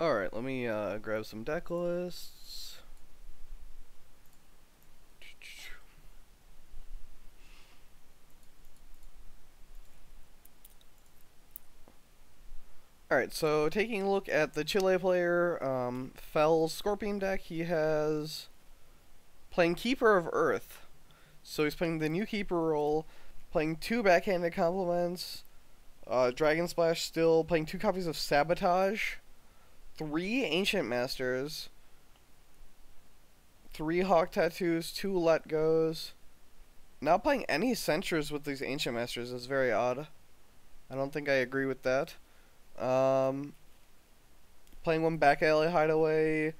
Alright, let me grab some deck lists. Alright, so taking a look at the Chile player, Fell's Scorpion deck, he has playing Keeper of Earth. So he's playing the new Keeper role, playing 2 backhanded compliments, Dragon Splash still, playing 2 copies of Sabotage, 3 Ancient Masters, 3 Hawk Tattoos, 2 Let Goes. Not playing any Censures with these Ancient Masters is very odd. I don't think I agree with that. Playing 1 Back Alley Hideaway,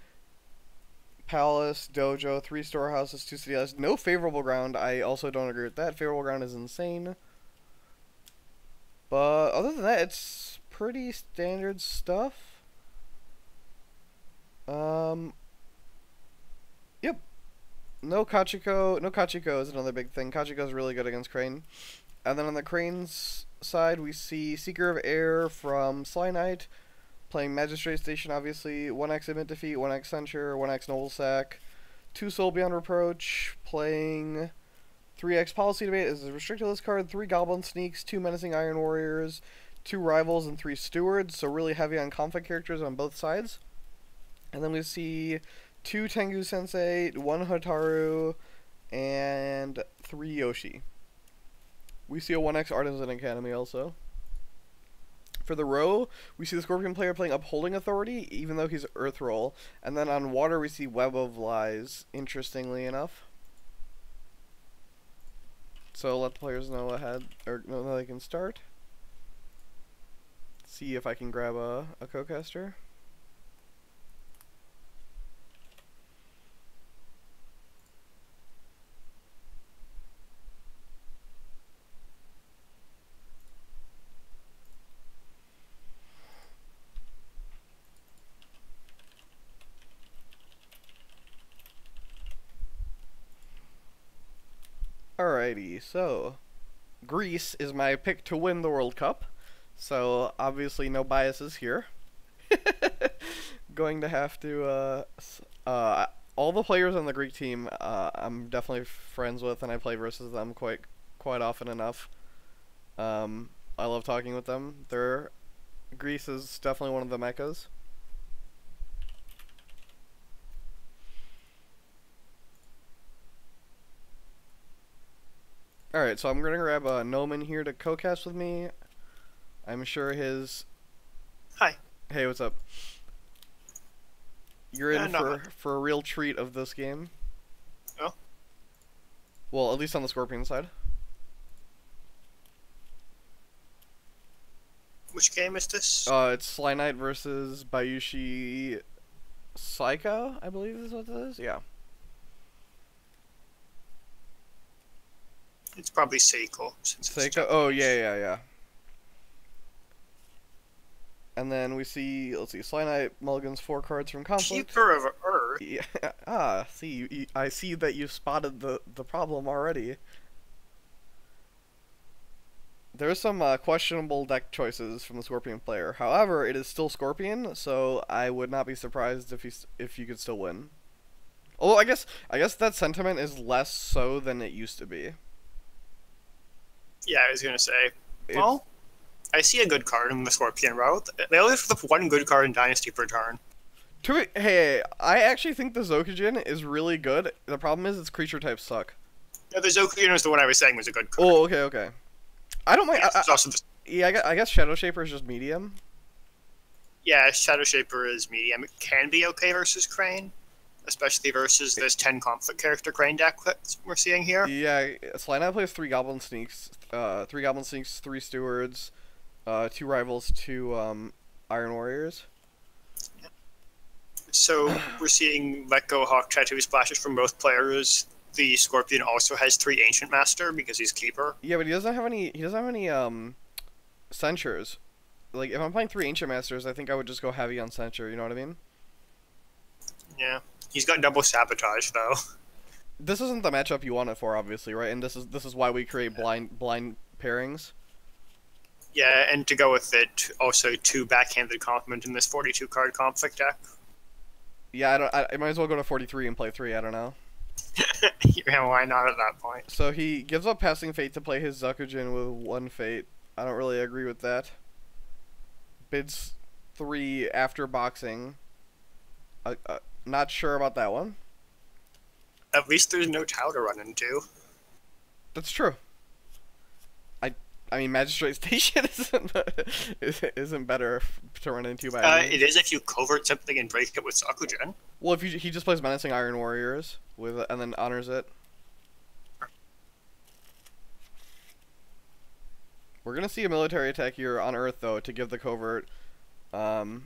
Palace, Dojo, 3 Storehouses, 2 City Islands. No Favorable Ground. I also don't agree with that. Favorable Ground is insane. But other than that, it's pretty standard stuff. Yep. No Kachiko. No Kachiko is another big thing. Kachiko is really good against Crane. And then on the Crane's side, we see Seeker of Air from SlyNight, playing Magistrate Station, obviously, 1x Admit Defeat, 1x Censure, 1x Noble Sack, 2 Soul Beyond Reproach, playing 3x Policy Debate as a restricted list card, 3 Goblin Sneaks, 2 Menacing Iron Warriors, 2 Rivals, and 3 Stewards, so really heavy on conflict characters on both sides. And then we see 2 Tengu Sensei, 1 Hotaru, and 3 Yoshi. We see a 1x Artisan Academy also. For the row, we see the Scorpion player playing Upholding Authority, even though he's Earth Roll. And then on water, we see Web of Lies, interestingly enough. So let the players know ahead, or know they can start. See if I can grab a co-caster. Alrighty, so Greece is my pick to win the World Cup, so obviously no biases here. Going to have to, all the players on the Greek team, I'm definitely friends with, and I play versus them quite often enough. I love talking with them. Greece is definitely one of the meccas. Alright, so I'm going to grab Noman here to co-cast with me. I'm sure his... Hi. Hey, what's up? You're in for a real treat of this game. Oh? Well, at least on the Scorpion side. Which game is this? It's SlyNight versus Bayushi Psycho, I believe is what it is. Yeah. It's probably Seiko. Seiko? Oh, yeah. And then we see, let's see, SlyNight mulligans 4 cards from Conflict. Keeper of Earth? Yeah. See, I see that you spotted the problem already. There's some questionable deck choices from the Scorpion player. However, it is still Scorpion, so I would not be surprised if you could still win. Although I guess that sentiment is less so than it used to be. Yeah, I was gonna say. Well, I see a good card in the Scorpion route. They only flip 1 good card in Dynasty per turn. Hey, I actually think the Zokujin is really good. The problem is its creature types suck. Yeah, the Zokujin was the one I was saying was a good card. Oh, okay. I don't mind. Yeah, I guess Shadow Shaper is just medium. Yeah, Shadow Shaper is medium. It can be okay versus Crane, especially versus this 10 conflict character Crane deck that we're seeing here. Yeah, SlyNight plays 3 Goblin Sneaks, 3 Stewards, 2 Rivals, 2 Iron Warriors. Yeah. So we're seeing Let Go Hawk Tattoo splashes from both players. The Scorpion also has 3 Ancient Master because he's Keeper. Yeah, but he doesn't have any. He doesn't have any Censures. Like if I'm playing 3 Ancient Masters, I think I would just go heavy on Censure. You know what I mean? Yeah, he's got double Sabotage though. This isn't the matchup you want it for, obviously, right? And this is why we create blind pairings. Yeah, and to go with it, also 2 backhanded compliment in this 42 card conflict deck. Yeah, I might as well go to 43 and play 3, I don't know. Yeah, why not at that point? So he gives up Passing Fate to play his Zakujin with 1 Fate. I don't really agree with that. Bids 3 after boxing. Not sure about that one. At least there's no Tau to run into. That's true. I mean, Magistrate Station isn't better to run into by any It is if you covert something and break it with Zakujin. Well, if he just plays Menacing Iron Warriors with and then honors it. We're gonna see a military attack here on Earth though to give the covert. And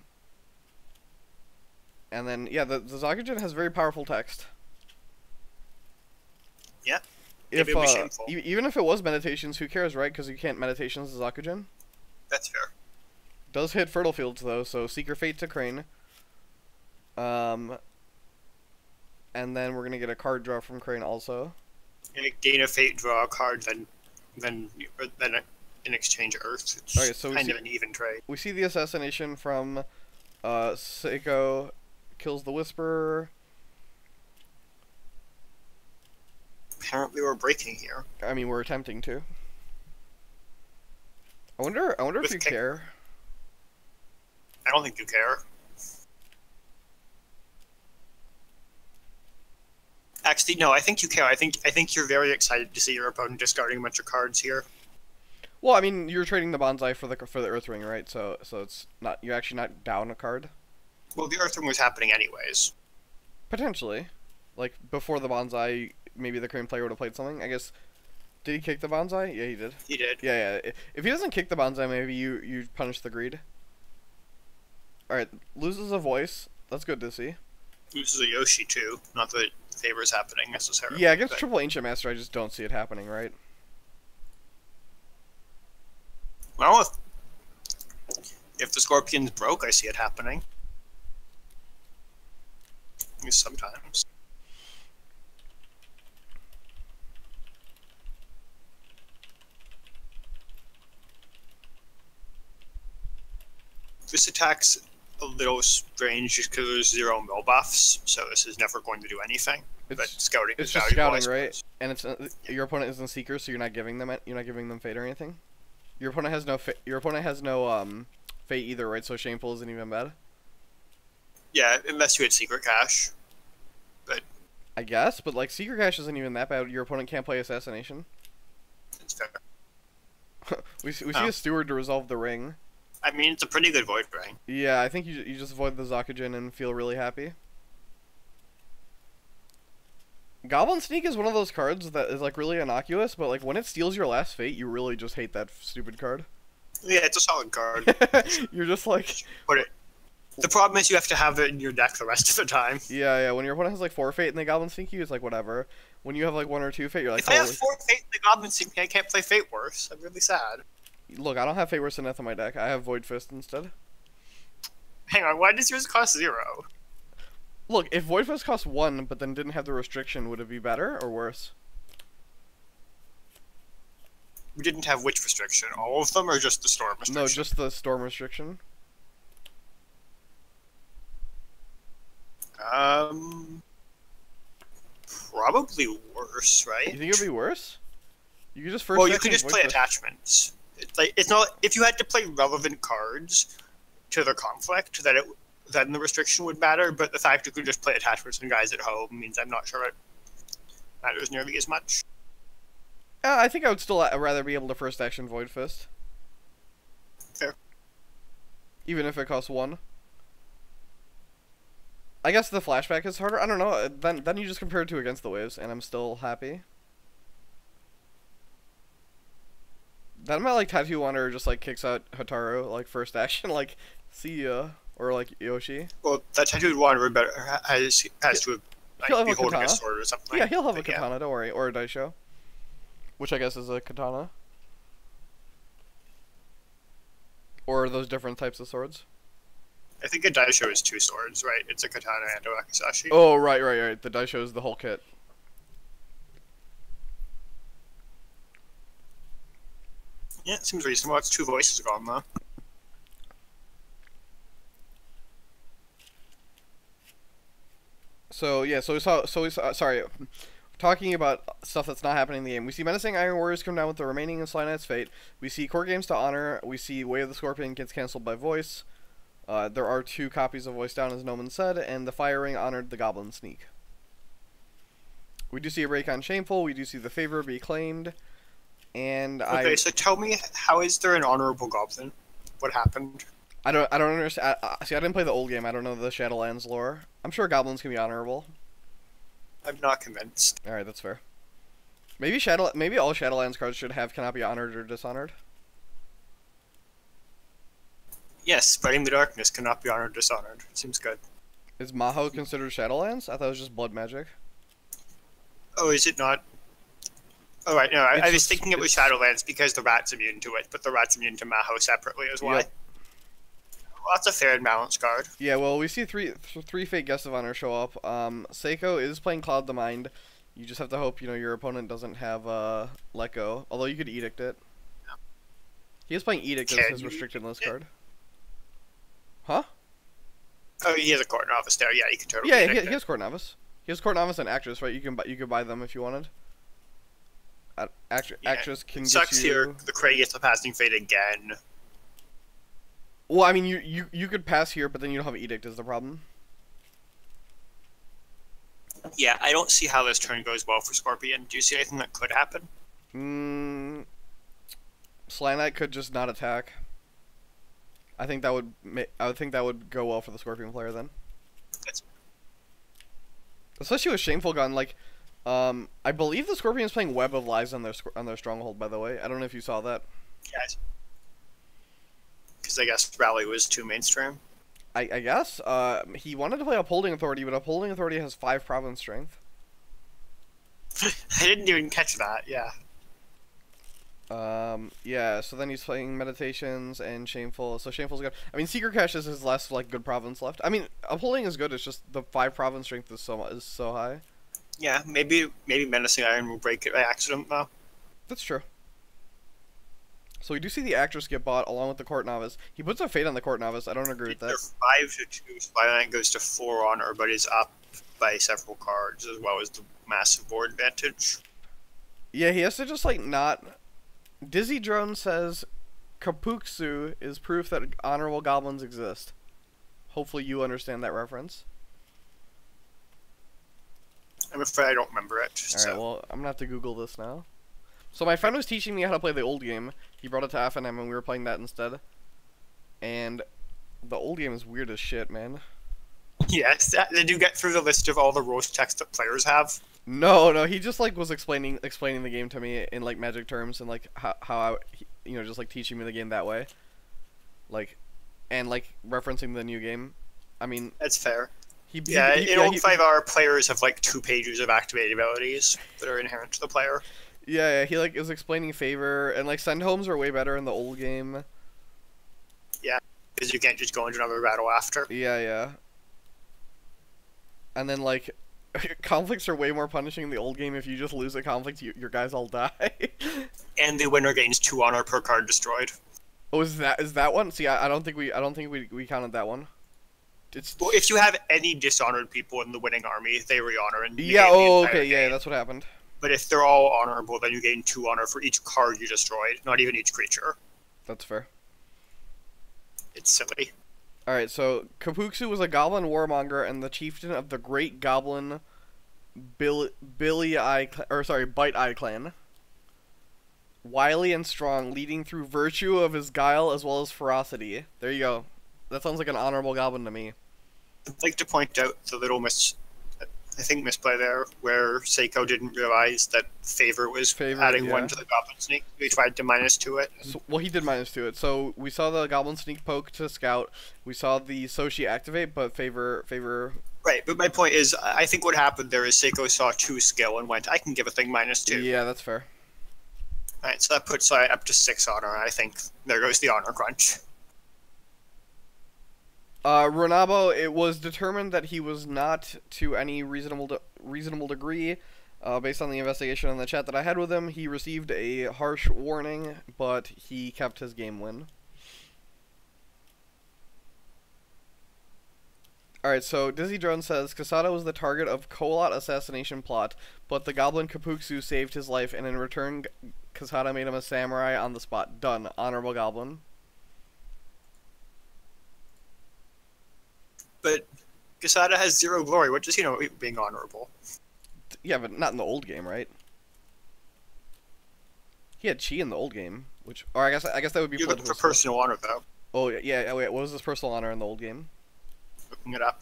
then yeah, the Zakujin has very powerful text. Yeah. If even if it was Meditations, who cares, right? Because you can't Meditations the Zakujin. That's fair. Does hit Fertile Fields though, so Seeker Fate to Crane. And then we're gonna get a card draw from Crane also. And gain a Fate, draw a card, then in exchange Earth. It's okay, so kind of an even trade. We see the assassination from Seiko kills the Whisperer. Apparently we're breaking here. I mean, we're attempting to. I wonder if you care. I don't think you care. Actually, no, I think you care. I think you're very excited to see your opponent discarding a bunch of cards here. Well, I mean, you're trading the Bonsai for the Earth Ring, right? So it's not, you're actually not down a card. Well, the Earth Ring was happening anyways. Potentially, like before the Bonsai, maybe the Crane player would have played something. I guess. Did he kick the Bonsai? Yeah, he did. He did. Yeah. If he doesn't kick the Bonsai, maybe you punish the greed. All right, loses a voice. That's good to see. Loses a Yoshi too. Not that it favors happening necessarily. Yeah, against Triple Ancient Master, I just don't see it happening, right? Well, if the Scorpion's broke, I see it happening. At least sometimes. This attack's a little strange just because there's 0 mill buffs, so this is never going to do anything. But scouting it's is just valuable, scouting, right? And it's your opponent isn't Seeker, so you're not giving them fate or anything. Your opponent has no fate either, right? So shameful isn't even bad. Yeah, unless you had Secret Cash. But I guess, but like Secret Cash isn't even that bad. Your opponent can't play Assassination. it's fair. we see a Steward to resolve the ring. I mean, it's a pretty good Void Ring. Yeah, I think you just avoid the Zakujin and feel really happy. Goblin Sneak is one of those cards that is like really innocuous, but like when it steals your last fate, you really just hate that stupid card. Yeah, it's a solid card. You're just like... The problem is you have to have it in your deck the rest of the time. Yeah. When your opponent has like 4 fate and they Goblin Sneak you, it's like whatever. When you have like 1 or 2 fate, you're like... If I have 4 fate and the Goblin Sneak me, I can't play Fate Worse. I'm really sad. Look, I don't have Fate Worse than Death on my deck. I have Void Fist instead. Hang on, why does yours cost 0? Look, if Void Fist cost 1, but then didn't have the restriction, would it be better or worse? We didn't have which restriction? All of them, or just the Storm restriction? No, just the Storm restriction. Probably worse, right? You think it would be worse? You could just first. Well, you could just play attachments. It's not if you had to play relevant cards to the conflict then the restriction would matter. But the fact you could just play attachments and guys at home means I'm not sure it matters nearly as much. I think I would still rather be able to first action Void Fist. Fair. Even if it costs 1. I guess the flashback is harder. I don't know. Then you just compare it to Against the Waves, and I'm still happy. Then my like Tattoo Wanderer just like kicks out Hotaru like first action, like see ya, or like Yoshi. Well, that Tattooed Wanderer has to like, be holding a sword or something. Yeah, he'll have a katana. Don't worry, or a Daisho, which I guess is a katana. Or are those different types of swords? I think a Daisho is 2 swords, right? It's a katana and a wakizashi. Oh, right. The Daisho is the whole kit. Yeah, it seems reasonable. It's 2 voices gone, though. So yeah, sorry, talking about stuff that's not happening in the game. We see Menacing Iron Warriors come down with the remaining in SlyNight's fate. We see Core Games to Honor. We see Way of the Scorpion gets cancelled by Voice. There are 2 copies of Voice down, as Noman said, and the Fire Ring honored the Goblin Sneak. We do see a break on Shameful. We do see the Favor be claimed. And Okay, so tell me, how is there an honorable goblin? What happened? I don't understand. See, I didn't play the old game. I don't know the Shadowlands lore. I'm sure goblins can be honorable. I'm not convinced. All right, that's fair. Maybe all Shadowlands cards should have cannot be honored or dishonored. Yes, Spreading the Darkness cannot be honored or dishonored. Seems good. Is Maho considered Shadowlands? I thought it was just blood magic. Oh, is it not? Oh, right, no, I was thinking it was Shadowlands because the rat's immune to it, but the rat's immune to Maho separately as well. Yep. Well, that's a fair and balanced card. Yeah, well, we see three fake guests of honor show up. Seiko is playing Cloud the Mind. You just have to hope, your opponent doesn't have Let Go. Although you could Edict it. He is playing Edict as his restricted list card. Huh? Oh, he has a Court Novice there. Yeah, he can totally. Yeah, he has Court Novice. He has Court Novice and Actress, right? You could buy them if you wanted. Actress can sucks get you... here. The Cray gets the Passing Fate again. Well, I mean, you could pass here, but then you don't have Edict is the problem. Yeah, I don't see how this turn goes well for Scorpion. Do you see anything that could happen? SlyNight could just not attack. I think that would go well for the Scorpion player then. Especially with Shameful Gun, like, I believe the Scorpion is playing Web of Lies on their stronghold. By the way, I don't know if you saw that. Yes. Because I guess Rally was too mainstream. I guess. He wanted to play Upholding Authority, but Upholding Authority has 5 province strength. I didn't even catch that. Yeah. Yeah. So then he's playing Meditations and Shameful. So Shameful's good. I mean, Secret Cache is his last good province left. I mean, Upholding is good. It's just the 5 province strength is so high. Yeah, maybe Menacing Iron will break it by accident though. That's true. So we do see the Actress get bought along with the Court Novice. He puts a Fate on the Court Novice. I don't agree with that. They're 5-2. SlyNight goes to 4 honor, but is up by several cards as well as the massive board advantage. Yeah, he has to just not. Dizzy Drone says Kapuksu is proof that honorable goblins exist. Hopefully you understand that reference. I'm afraid I don't remember it. Alright, well, I'm gonna have to Google this now. So my friend was teaching me how to play the old game. He brought it to FNM and we were playing that instead. And the old game is weird as shit, man. Yes, did you get through the list of all the rules text that players have? No, he just was explaining the game to me in Magic terms and how I just teaching me the game that way. And referencing the new game. I mean, that's fair. In L5R, players have 2 pages of activated abilities that are inherent to the player. Yeah, he is explaining Favor and Send Homes are way better in the old game. Yeah, because you can't just go into another battle after. Yeah. And then conflicts are way more punishing in the old game. If you just lose a conflict, your guys all die. And the winner gains 2 honor per card destroyed. Oh, is that one? See, I don't think we counted that one. Well, if you have any dishonored people in the winning army, they re-honor and yeah. Oh, okay, yeah, that's what happened. But if they're all honorable, then you gain 2 honor for each card you destroyed, not even each creature. That's fair. It's silly. Alright, so Kapuksu was a goblin warmonger and the chieftain of the Great Goblin Bite Eye Clan. Wily and strong, leading through virtue of his guile as well as ferocity. There you go. That sounds like an honorable goblin to me. I'd like to point out the little misplay there, where Seiko didn't realize that Favor was adding 1 to the Goblin Sneak. He tried to -2 it. So, well, he did -2 it. So we saw the Goblin Sneak poke to Scout. We saw the Soshi activate, but Favor. Right, but my point is, I think what happened there is Seiko saw 2 skill and went, I can give a thing -2. Yeah, that's fair. Alright, so that puts up to 6 honor. I think there goes the honor crunch. Ronabo, it was determined that he was not to any reasonable degree Based on the investigation in the chat that I had with him, he received a harsh warning, but he kept his game win. Alright, so Dizzy Drone says, Kasada was the target of Kolot assassination plot, but the Goblin Kapuksu saved his life, and in return, Kasada made him a samurai on the spot. Done. Honorable Goblin. But Kasada has 0 glory. What does he know about being honorable? Yeah, but not in the old game, right? He had chi in the old game, which, or I guess that would be. You're looking for personal honor, though. Oh yeah. Wait, what was his personal honor in the old game? Looking it up.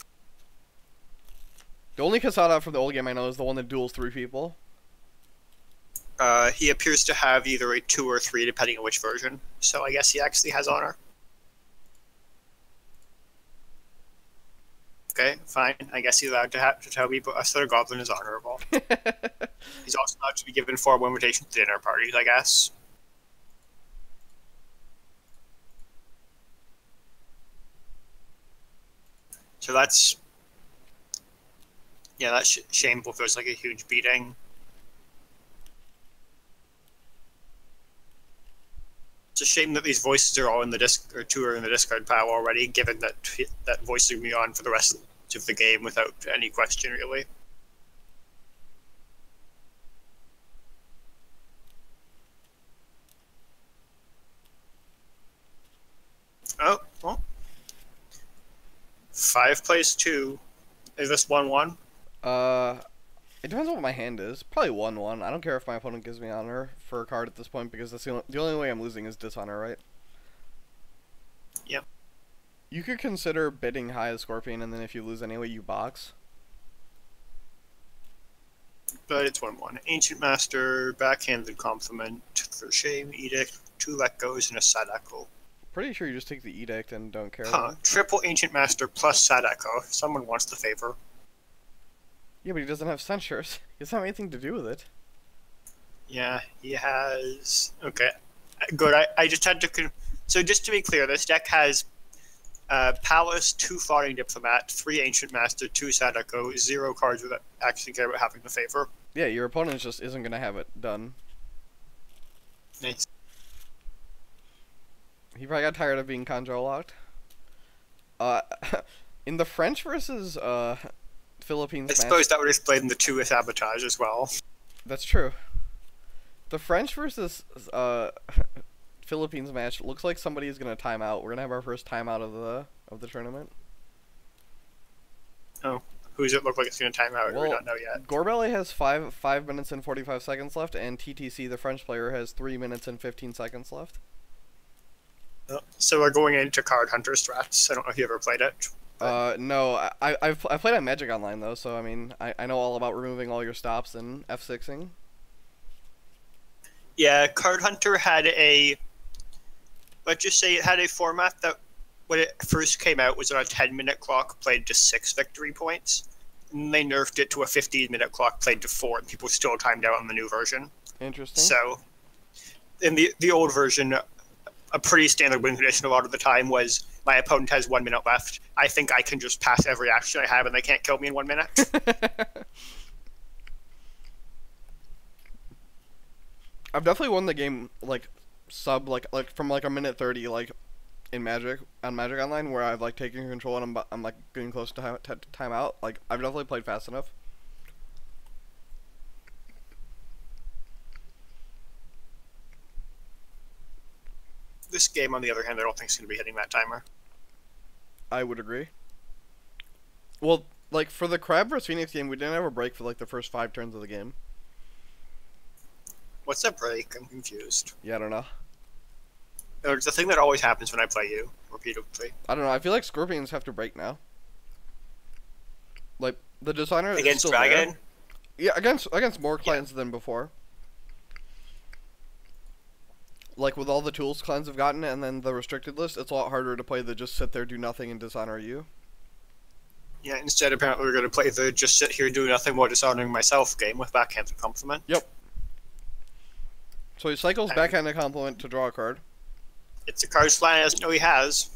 The only Kasada from the old game I know is the one that duels 3 people. He appears to have either a 2 or 3, depending on which version. So I guess he actually has honor. Okay, fine. I guess he's allowed to tell me, but a Thunder Goblin is honorable. He's also allowed to be given formal invitations to dinner parties, I guess. So that's... Yeah, that's shameful. Feels like a huge beating. It's a shame that these voices are all in the two are in the discard pile already, given that that voice will be on for the rest of the game without any question, really. Oh, well. 5 plays 2. Is this 1-1? It depends on what my hand is. Probably 1-1. I don't care if my opponent gives me honor for a card at this point, because that's the only way I'm losing is dishonor, right? Yep. You could consider bidding high as Scorpion, and then if you lose anyway, you box. But it's 1-1. Ancient Master, Backhanded Compliment, for Shame, Edict, 2 Let Goes, and a Sadako. Pretty sure you just take the Edict and don't care. Huh. Triple Ancient Master plus Sadako. If someone wants the favor. Yeah, but he doesn't have censures. He doesn't have anything to do with it. Yeah, he has... Okay, good. I just had to... So just to be clear, this deck has Palace, 2 Flying Diplomat, 3 Ancient Master, 2 Sadako, 0 cards that actually care about having the favor. Yeah, your opponent just isn't going to have it done. Nice. He probably got tired of being control locked. In the French versus Philippines I match, suppose that would explain the 2 sabotage as well. that's true. The French versus Philippines match looks like somebody is gonna time out. We're gonna have our first timeout of the tournament. Oh, who does it look like it's going to time out? Well, We don't know yet. Gorbele has 5 minutes and 45 seconds left, and TTC, the French player, has 3 minutes and 15 seconds left. So we're going into Card Hunter strats. I don't know if you ever played it. No, I've played on Magic Online though, so I mean I know all about removing all your stops and F6ing. Yeah, Card Hunter had a... Let's just say it had a format that, when it first came out, was on a 10-minute clock, played to 6 victory points. And they nerfed it to a 15-minute clock, played to 4, and people still timed out on the new version. Interesting. So, in the old version, a pretty standard win condition a lot of the time was, my opponent has 1 minute left. I think I can just pass every action I have, and they can't kill me in 1 minute. I've definitely won the game like from like a minute 30 like in Magic on Magic Online, where I've like taken control and I'm like getting close to time out. Like I've definitely played fast enough. This game, on the other hand, I don't think is going to be hitting that timer. I would agree. Well, like for the Crab vs Phoenix game, we didn't have a break for like the first 5 turns of the game. What's that break? I'm confused. Yeah, I don't know. It's the thing that always happens when I play you, repeatedly. I don't know. I feel like Scorpions have to break now. Like the designer Against is still Dragon? there. Yeah, against more clans than before. Like with all the tools clans have gotten, and then the restricted list, it's a lot harder to play the just sit there, do nothing, and dishonor you. Yeah, instead apparently we're going to play the just sit here, do nothing while dishonoring myself game with Backhanded Compliment. Yep. So he cycles Backhanded Compliment to draw a card. It's a card Sly doesn't know he has.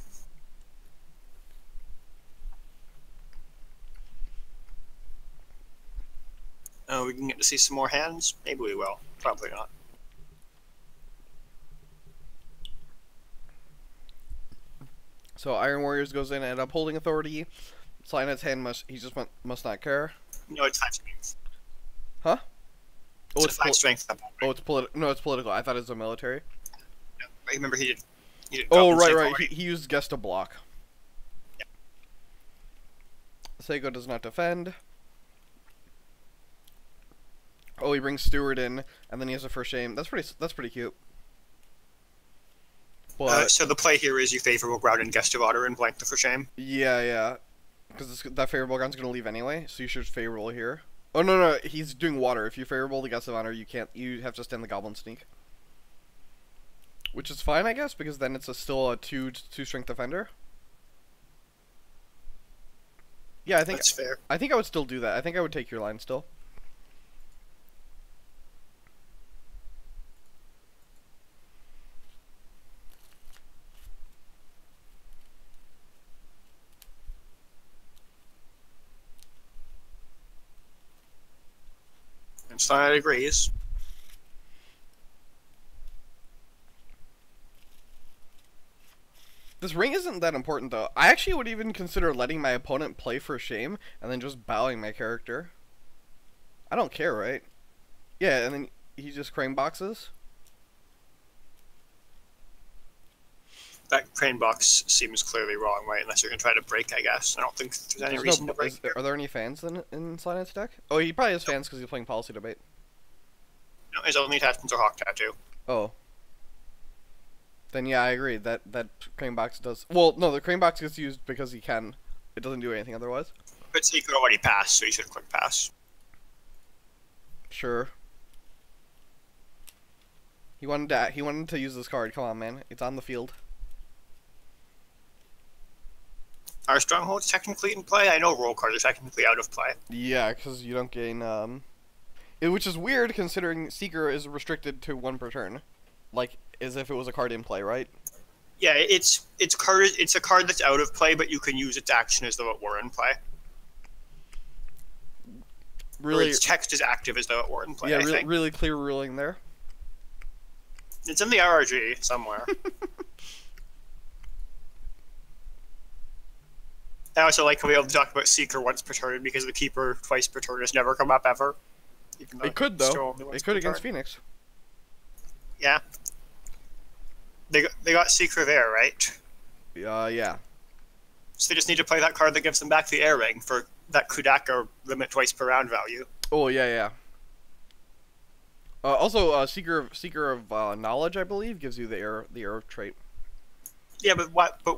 We can get to see some more hands. Maybe we will. Probably not. So Iron Warriors goes in at Upholding Authority. SlyNight's hand must not care. No, it's 5 strength. Huh? Oh, it's 5 strength. Oh, it's political. No, it's political. I thought it was a military. No, remember he did. Oh, right. He used Guest to block. Yeah. Seiko does not defend. Oh, he brings Steward in, and then he has a first shame. That's pretty cute. But so the play here is you favorable ground and Guest of Honor and blank the for shame. Yeah. Because that favorable ground's gonna leave anyway, so you should favorable here. Oh no, he's doing water. If you favorable the Guest of Honor, you can't. You have to stand the Goblin Sneak, which is fine, I guess, because then it's still a two strength defender. Yeah, I think that's fair. I think I would still do that. I think I would take your line still. And SlyNight agrees. This ring isn't that important, though. I actually would even consider letting my opponent play for shame and then just bowing my character. I don't care, right? Yeah, and then he just crane boxes. That crane box seems clearly wrong, right? Unless you're going to try to break, I guess. I don't think there's any reason to break. Are there any fans in SlyNight's deck? Oh, he probably has fans because he's playing Policy Debate. No, his only attachments are Hawk Tattoo. Oh. Then yeah, I agree. That crane box does... Well, no, the crane box gets used because he can. It doesn't do anything otherwise. But he could already pass, so you should click pass. Sure. He wanted to use this card. Come on, man. It's on the field. Are strongholds technically in play? I know roll cards are technically out of play. Yeah, because you don't gain, which is weird considering Seeker is restricted to 1 per turn. Like, as if it was a card in play, right? Yeah, it's a card that's out of play, but you can use its action as though it were in play. Really, or its text is active as though it were in play, yeah, I think. really clear ruling there. It's in the RRG somewhere. I also like to be able to talk about Seeker once per turn because the Keeper twice per turn has never come up ever. It could, though. It could against Phoenix. Yeah. They got Seeker of Air, right? Yeah. So they just need to play that card that gives them back the Air Ring for that Kudaka limit twice per round value. Oh, yeah. Also, Seeker of Knowledge, I believe, gives you the air trait. Yeah, but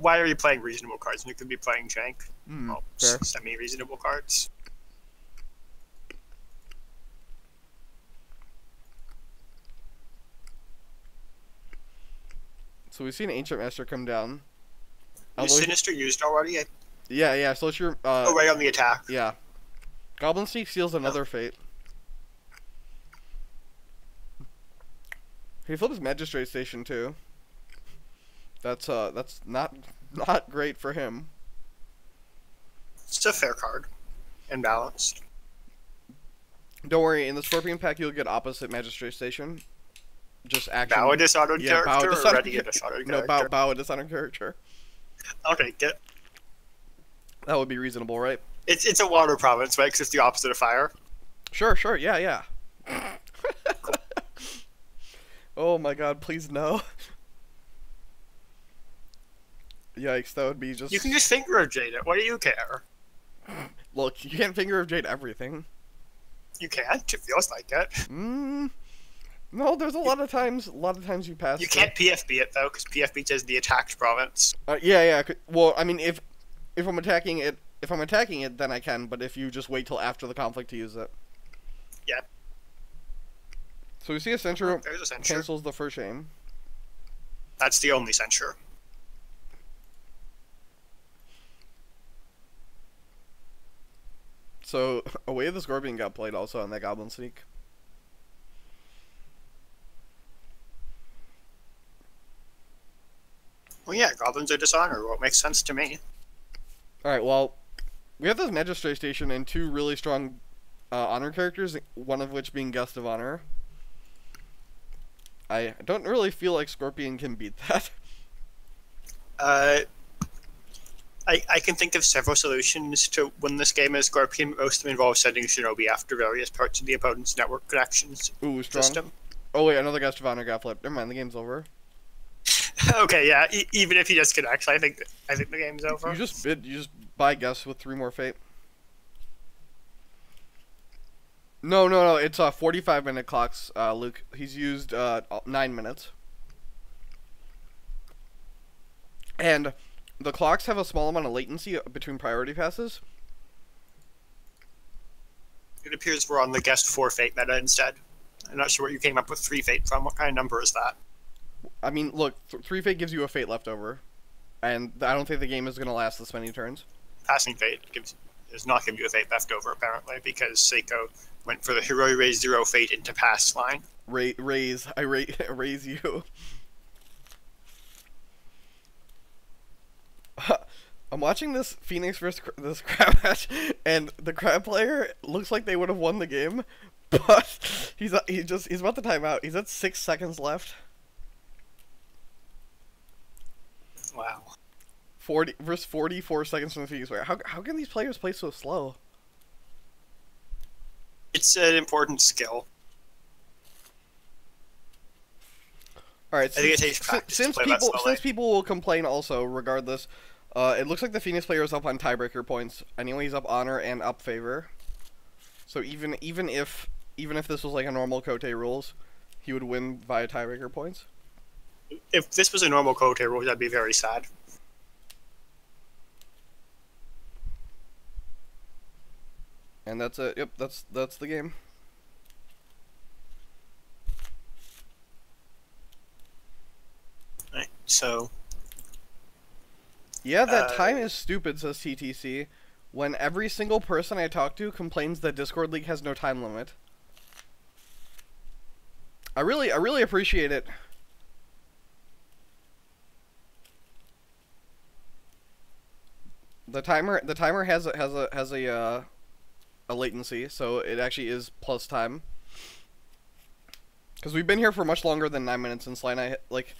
why are you playing reasonable cards when you could be playing jank? Well, fair. Semi-reasonable cards. So we've seen Ancient Master come down. Is Sinister used already? Yeah, so it's your... right on the attack. Yeah. Goblin Sneak seals another fate. He flips Magistrate Station, too. That's not great for him. It's a fair card. And balanced. Don't worry, in the Scorpion pack you'll get opposite Magistrate Station. Just action. Bow a dishonored character or ready a dishonored character? No, bow a dishonored character. Okay, that would be reasonable, right? It's a water province, right? Because it's the opposite of fire. Sure, yeah. Cool. Oh my god, please no. Yikes, that would be just... You can just Finger of Jade it. What do you care? Look, you can't Finger of Jade everything. You can't. It feels like it. No, there's a lot of times you pass. You can't PFB it though, because PFB is the attacked province. Yeah. Well, I mean, if I'm attacking it, then I can. But if you just wait till after the conflict to use it. Yeah. So we see a censure There's a censure. cancels the first shame. That's the only censure. So Away the Scorpion got played also on that Goblin Sneak. Well, yeah, goblins are dishonored. What makes sense to me. Alright, well, we have this Magistrate Station and 2 really strong honor characters, one of which being Guest of Honor. I don't really feel like Scorpion can beat that. Uh, I can think of several solutions to win this game as Scorpion. Most of them involve sending Shinobi after various parts of the opponent's network connections Ooh, strong. system. Oh wait, another Guest of Honor got flipped. Never mind, the game's over. Okay, yeah. Even if he disconnects, I think the game's over. You just buy Guest with 3 more fate. No. It's 45-minute clocks, Luke. He's used 9 minutes. And the clocks have a small amount of latency between priority passes. It appears we're on the Guest 4 fate meta instead. I'm not sure what you came up with 3 fate from. What kind of number is that? I mean, look, 3 fate gives you a fate left over. And I don't think the game is going to last this many turns. Passing fate is not going to be a fate left over, apparently, because Seiko went for the Hiroi Raise 0 fate into pass line. Raise you. I'm watching this Phoenix versus this crab match, and the crab player looks like they would have won the game, but he's about to time out. He's at 6 seconds left. Wow. 44 seconds from the Phoenix player. How can these players play so slow? It's an important skill. All right. I think it takes practice to play that slowly. Since people will complain also, regardless, it looks like the Phoenix player is up on tiebreaker points. Anyway, he's up honor and up favor. So even if this was like a normal Kote rules, he would win via tiebreaker points. If this was a normal Kote rule, that'd be very sad. And that's it. Yep, that's the game. Right, so... Yeah, that time is stupid, says TTC, when every single person I talk to complains that Discord League has no time limit. I really appreciate it. The timer has a latency, so it actually is plus time. Because we've been here for much longer than 9 minutes, and SlyNight, like,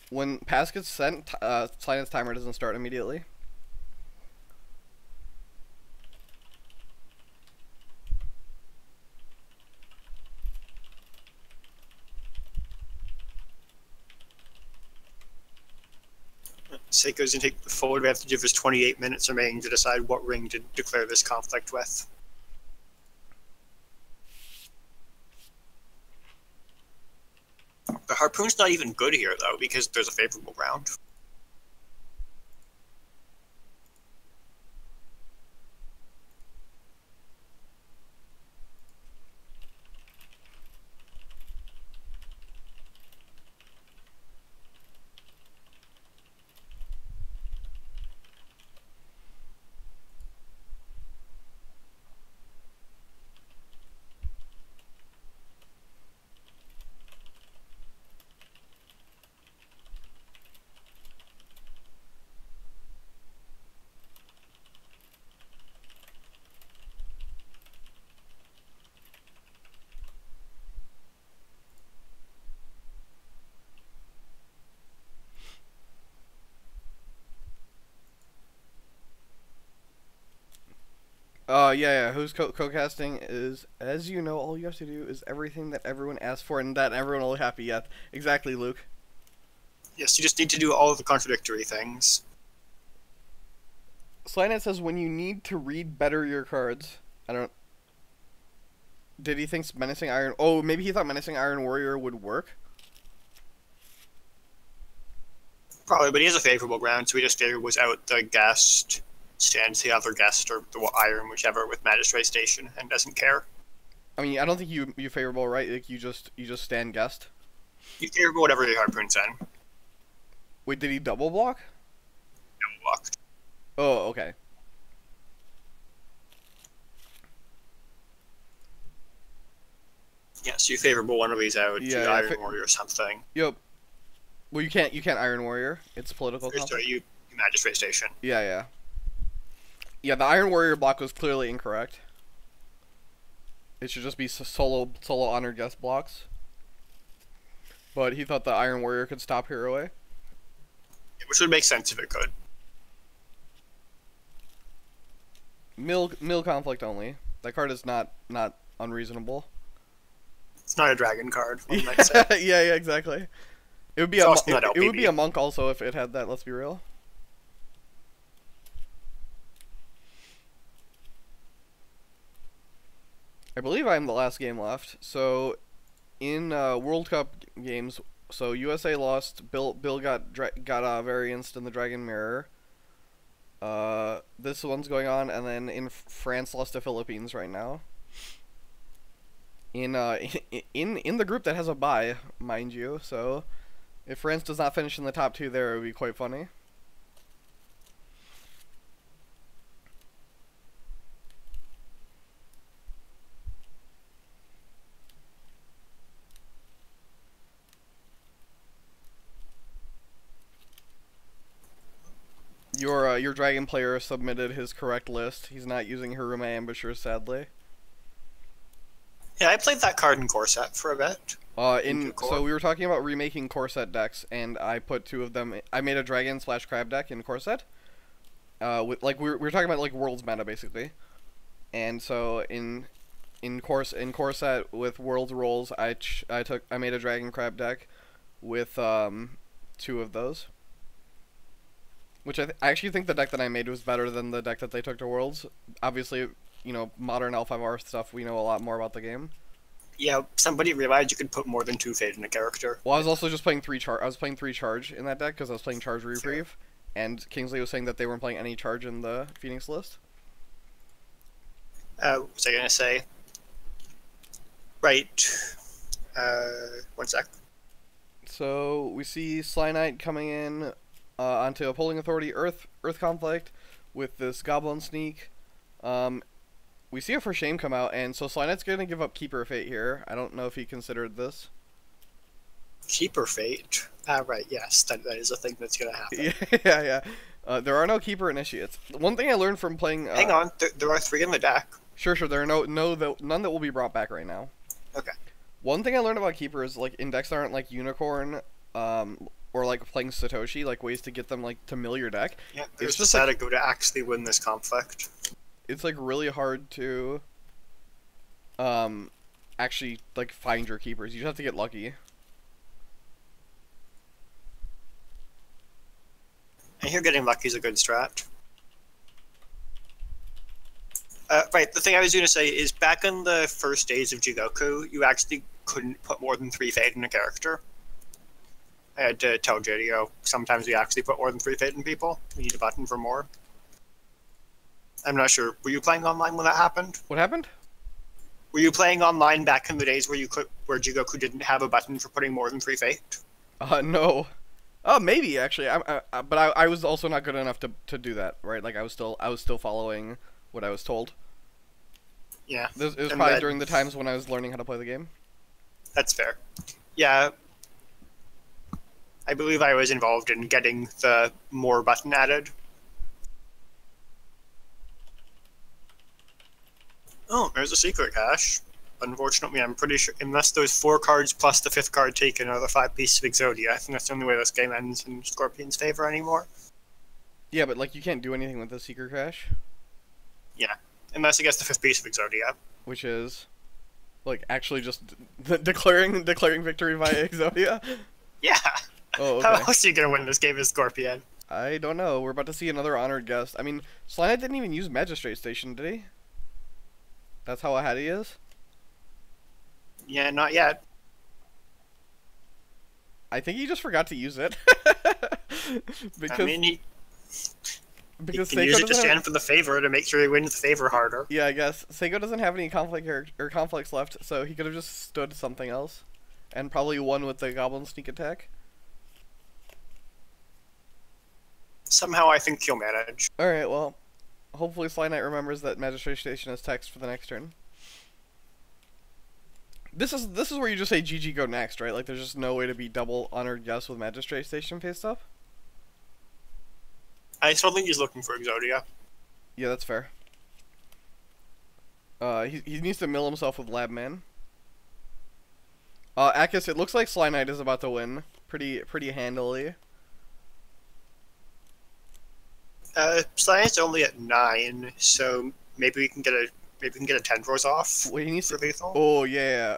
when pass gets sent, SlyNight's timer doesn't start immediately. Seiko's going to take the full advantage of his 28 minutes remaining to decide what ring to declare this conflict with. The Harpoon's not even good here, though, because there's a favorable round. Yeah, who's co-casting is, as you know, all you have to do is everything that everyone asks for, and that everyone will be happy. Yeah, exactly, Luke. Yes, you just need to do all of the contradictory things. SlyNight says when you need to read better your cards. I don't... Did he think Menacing Iron... Oh, maybe he thought Menacing Iron Warrior would work? Probably, but he has a favorable ground, so he just figured was out the guest, stands the other guest, or the iron, whichever, with Magistrate Station, and doesn't care. I mean, I don't think you favorable, right? Like, you just stand guest? You favorable whatever the Harpoon's in. Wait, did he double block? Double blocked. Oh, okay. Yeah, so you favorable one of these out, Yeah, the Iron Warrior or something. Yep. Well, you can't Iron Warrior. It's political. Sorry, you Magistrate Station. Yeah. Yeah, the Iron Warrior block was clearly incorrect. It should just be solo honored guest blocks. But he thought the Iron Warrior could stop Hero A. Which would make sense if it could. Mill conflict only. That card is not unreasonable. It's not a dragon card, one might say. Yeah, exactly. It would be it would be a monk also if it had that, let's be real. I believe I'm the last game left. So in World Cup games, so USA lost, Bill got varianced in the Dragon Mirror. This one's going on, and then in France lost to Philippines right now. In the group that has a bye, mind you, so if France does not finish in the top 2 there, it would be quite funny. Your dragon player submitted his correct list. He's not using Haruma Ambusher, sadly. Yeah, I played that card in Corset for a bit. So we were talking about remaking Corset decks, and I put 2 of them. I made a dragon / crab deck in Corset. With like we were talking about like Worlds meta basically, and so in Corset with Worlds rolls, I made a dragon crab deck with 2 of those. Which I actually think the deck that I made was better than the deck that they took to Worlds. Obviously, you know, modern L5R stuff, we know a lot more about the game. Yeah, somebody realized you could put more than 2 Fade in a character. Well, I was also just playing 3 charge. I was playing 3 charge in that deck because I was playing Charge Reprieve, and Kingsley was saying that they weren't playing any charge in the Phoenix list. What was I gonna say? Right. One sec. So we see SlyNight coming in onto a Polling Authority Earth conflict with this Goblin Sneak. We see a For Shame come out, and so SlyNight's going to give up Keeper Fate here. I don't know if he considered this. Keeper Fate? Right, yes, that is a thing that's going to happen. Yeah. There are no Keeper Initiates. One thing I learned from playing... Hang on, there are 3 in the deck. Sure, there are none that will be brought back right now. Okay. One thing I learned about Keeper is, like, in decks that aren't, like, Unicorn, or like playing Satoshi, like ways to get them like to mill your deck. Yeah, there's just how to go to actually win this conflict. It's like really hard to actually like find your keepers. You just have to get lucky. I hear getting lucky is a good strat. Right, the thing I was going to say is back in the first days of Jigoku, you actually couldn't put more than 3 Fade in a character. I had to tell JDO, sometimes we actually put more than 3 Fate in people. We need a button for more. I'm not sure. Were you playing online when that happened? What happened? Were you playing online back in the days where where Jigoku didn't have a button for putting more than 3 Fate? No. Oh, maybe actually. But I was also not good enough to do that, right? Like I was still following what I was told. Yeah. It was probably during the times when I was learning how to play the game. That's fair. Yeah. I believe I was involved in getting the more button added. Oh, there's a secret cache. Unfortunately, I'm pretty sure, unless those 4 cards plus the 5th card taken are the 5 pieces of Exodia, I think that's the only way this game ends in Scorpion's favor anymore. Yeah, but like you can't do anything with the secret cache. Yeah, unless it gets the 5th piece of Exodia. Which is, like, actually just declaring victory via Exodia? Yeah. Oh, okay. How else are you gonna win this game as Scorpion? I don't know. We're about to see another honored guest. I mean, SlyNight didn't even use Magistrate Station, did he? That's how ahead he is? Yeah, not yet. I think he just forgot to use it. Because, I mean, he can Seiko use it to stand for the favor to make sure he wins the favor harder. Yeah, I guess. Seiko doesn't have any conflicts left, so he could have just stood something else. And probably won with the Goblin Sneak attack. Somehow I think he'll manage. Alright, well, hopefully SlyNight remembers that Magistrate Station is text for the next turn. This is where you just say GG go next, right? Like there's just no way to be double honored guess with Magistrate Station faced up. I still think he's looking for Exodia. Yeah, that's fair. He needs to mill himself with Labman. Akis, it looks like SlyNight is about to win pretty handily. Science only at 9, so maybe we can get a 10 throws off Wait, he needs for to. lethal. Oh yeah.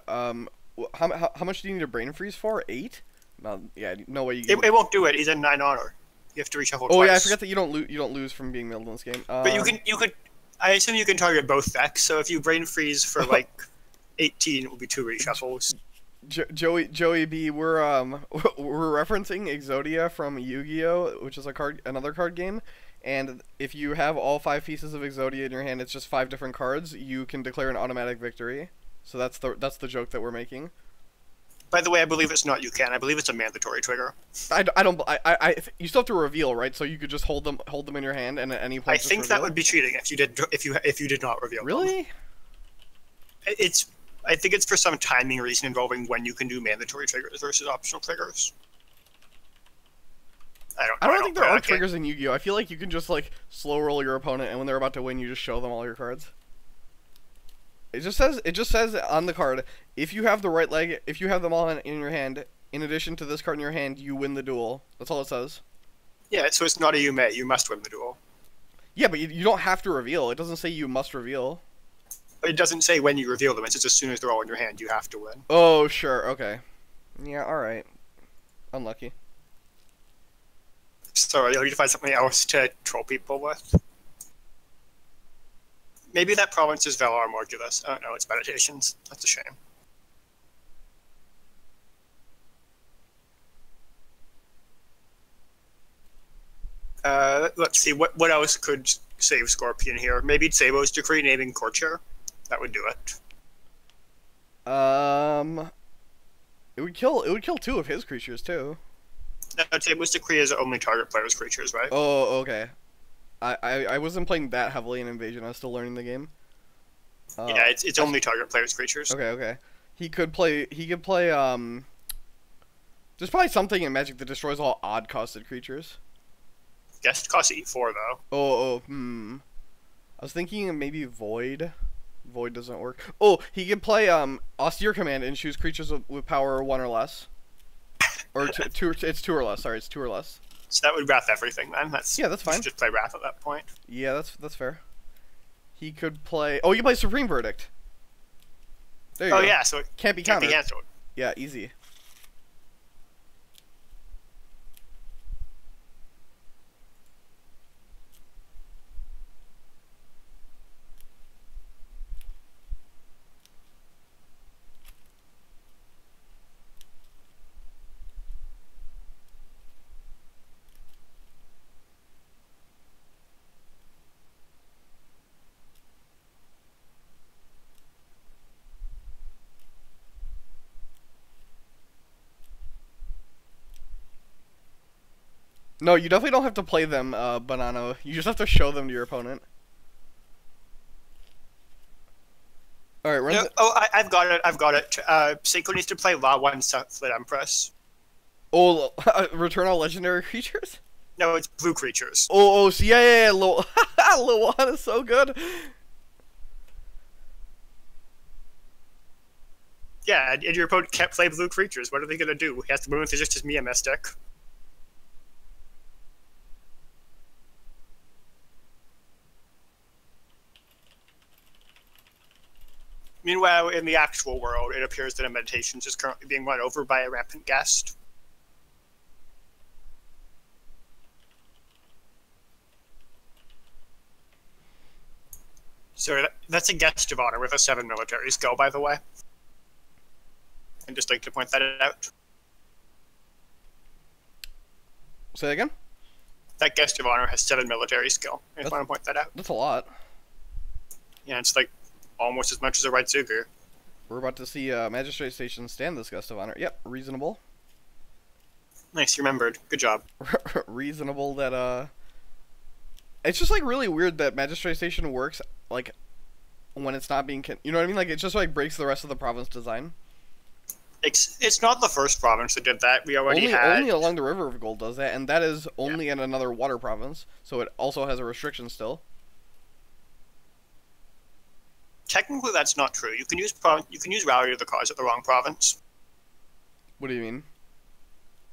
How much do you need a brain freeze for? 8? No, yeah, no way you. It won't do it. He's in 9 honor. You have to reshuffle twice. Oh yeah, I forgot that you don't lose from being milled in this game. But you could. I assume you can target both decks. So if you brain freeze for like 18, it will be 2 reshuffles. Joey B, we're referencing Exodia from Yu-Gi-Oh, which is another card game, and if you have all 5 pieces of Exodia in your hand, it's just 5 different cards. You can declare an automatic victory. So that's the joke that we're making. By the way, I believe it's not you can. I believe it's a mandatory trigger. You still have to reveal, right? So you could just hold them in your hand, and at any point. I think that would be cheating if you did not reveal. Really? Them. I think it's for some timing reason involving when you can do mandatory triggers versus optional triggers. I don't think there are triggers in Yu-Gi-Oh! I feel like you can just like slow roll your opponent, and when they're about to win, you just show them all your cards. It just says on the card, if you have the right leg, if you have them all in your hand, in addition to this card in your hand, you win the duel. That's all it says. Yeah, so it's not a you may. You must win the duel. Yeah, but you don't have to reveal. It doesn't say you must reveal. It doesn't say when you reveal them. It's just as soon as they're all in your hand, you have to win. Oh, sure. Okay. Yeah, alright. Unlucky. Sorry, you'll need to find something else to troll people with. Maybe that province is Valar Morgulus. I don't know, it's Meditations. That's a shame. Let's see, what else could save Scorpion here? Maybe Sabo's Decree naming Courtier? That would do it. It would kill 2 of his creatures too. No, Sabo's Decree is only target player's creatures, right? Oh, okay. I wasn't playing that heavily in Invasion. I was still learning the game. Yeah, it's only target player's creatures. Okay. He could play there's probably something in Magic that destroys all odd costed creatures. Guess it costs E4 though. I was thinking maybe Void. Void doesn't work. Oh, he could play Austere Command and choose creatures with power 1 or less. Or two, it's 2 or less. Sorry, it's 2 or less. So that would wrath everything then. That's fine. Just play wrath at that point. Yeah, that's fair. He could play. Oh, you can play Supreme Verdict. There you go. Oh yeah, so it can't be countered. canceled. Yeah, easy. No, you definitely don't have to play them, Banano. You just have to show them to your opponent. Alright, run I've got it. Seiko needs to play La 1 Flit Empress. Oh, return all legendary creatures? No, it's blue creatures. So yeah, Luan is so good. Yeah, and your opponent can't play blue creatures. What are they gonna do? He has to move into just his Mia Mystic. Meanwhile, in the actual world, it appears that a Meditations is currently being run over by a rampant guest. So that's a guest of honor with a 7 military skill, by the way. I'd just like to point that out. Say that again? That guest of honor has 7 military skill. I just want to point that out. That's a lot. Yeah, it's like almost as much as a Red Sugar. We're about to see Magistrate Station stand this guest of honor. Yep, reasonable. Nice, you remembered. Good job. Reasonable that, It's just, like, really weird that Magistrate Station works, like, when it's not being... You know what I mean? Like, it just, like, breaks the rest of the province design. It's not the first province that did that. We already only along the River of Gold does that, and that is only in another water province, so it also has a restriction still. technically that's not true. You can use Rally to the Cause at the wrong province. What do you mean?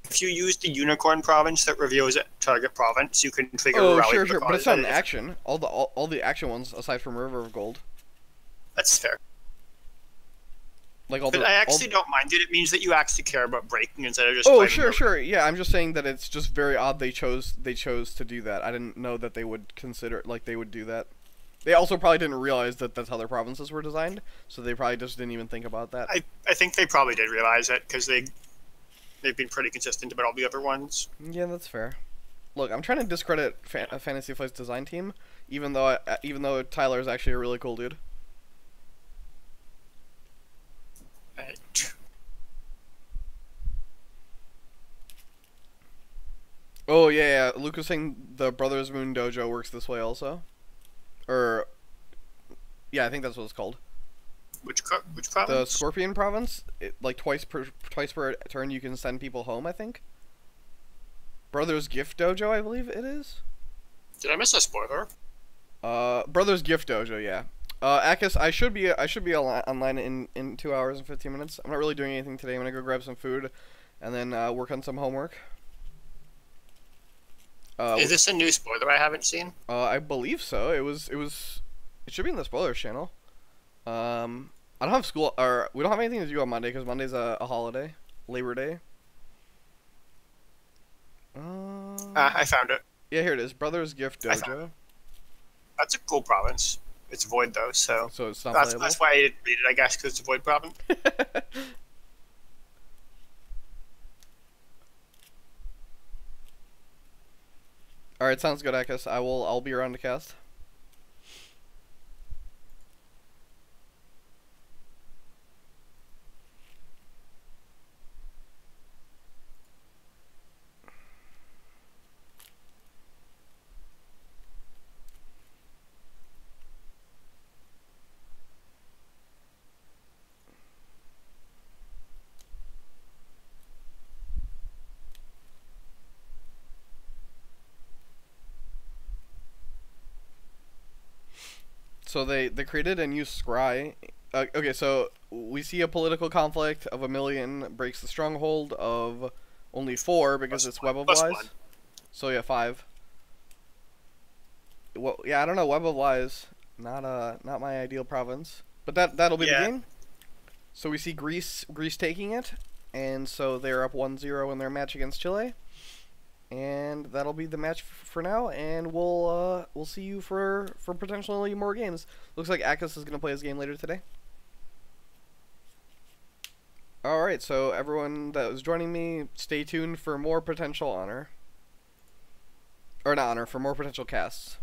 If you use the Unicorn province that reveals a target province, you can trigger Oh, Rally sure, to the sure, Cause. but it's not an action. All the action ones, aside from River of Gold. That's fair. Like all But the. I actually don't mind it. It means that you actually care about breaking instead of just. Oh, sure, sure. Yeah, I'm just saying that it's just very odd they chose to do that. I didn't know that they would consider they would do that. They also probably didn't realize that that's how their provinces were designed, so they probably just didn't even think about that. I think they probably did realize it because they've been pretty consistent about all the other ones. Yeah, that's fair. Look, I'm trying to discredit Fantasy Flight's design team, even though Tyler is actually a really cool dude. Right. Oh yeah, Luke was saying the Brothers Moon Dojo works this way also, or yeah, I think that's what it's called. Which province? The Scorpion province, like twice per turn you can send people home. I think. Brothers Gift Dojo, I believe it is. Did I miss a spoiler? Brothers Gift Dojo, yeah. Akis, I should be online in 2 hours and 15 minutes. I'm not really doing anything today. I'm gonna go grab some food, and then work on some homework. Is this a new spoiler I haven't seen? I believe so. It should be in the spoilers channel. I don't have school, or we don't have anything to do on Monday because Monday's a holiday, Labor Day. I found it. Yeah, here it is. Brothers Gift Dojo. That's a cool province. It's void though, so it's not that's playable. that's why I didn't read it. I guess because it's a void province. All right, sounds good, Akis. I'll be around to cast. So they created and used Scry. Okay, so we see a political conflict of 1,000,000 breaks the stronghold of only 4 because it's Web of Lies. So yeah, 5. Well, yeah, I don't know. Web of Lies, not my ideal province, but that'll be the game. So we see Greece taking it, and so they're up 1-0 in their match against Chile. And that'll be the match for now, and we'll see you for potentially more games. Looks like Akis is gonna play his game later today. All right, so everyone that was joining me, stay tuned for more potential honor, or not honor, for more potential casts.